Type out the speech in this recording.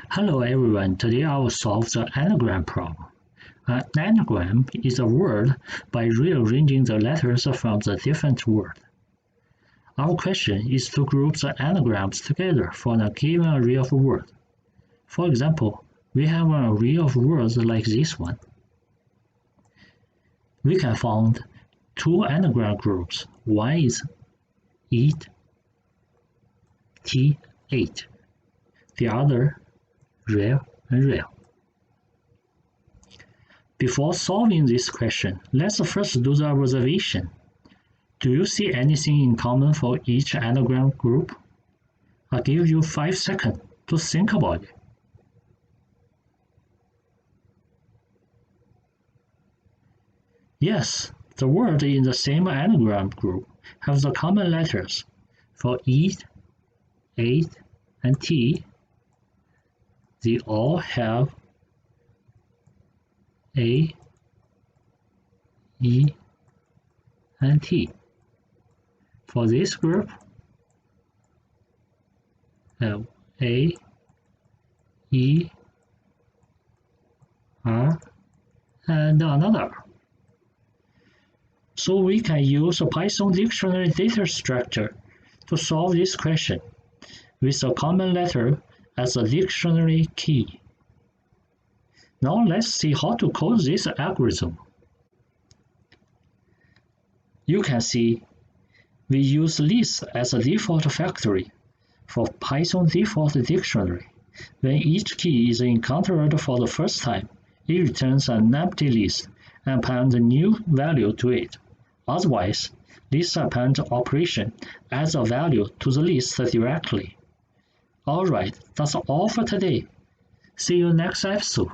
Hello everyone, today I will solve the anagram problem. An anagram is a word by rearranging the letters from the different word. Our question is to group the anagrams together for a given array of words. For example, we have an array of words like this one. We can find two anagram groups. One is eat, tea, ate. The other real and real. Before solving this question, let's first do the observation. Do you see anything in common for each anagram group? I'll give you 5 seconds to think about it. Yes, the word in the same anagram group have the common letters. For eat, ate, and tea, they all have A, E, and T. For this group, have A, E, R, and another. So we can use a Python dictionary data structure to solve this question with a common letter as a dictionary key. Now let's see how to code this algorithm. You can see we use list as a default factory for Python default dictionary. When each key is encountered for the first time, it returns an empty list and appends a new value to it. Otherwise, list append operation adds a value to the list directly. Alright, that's all for today. See you next episode.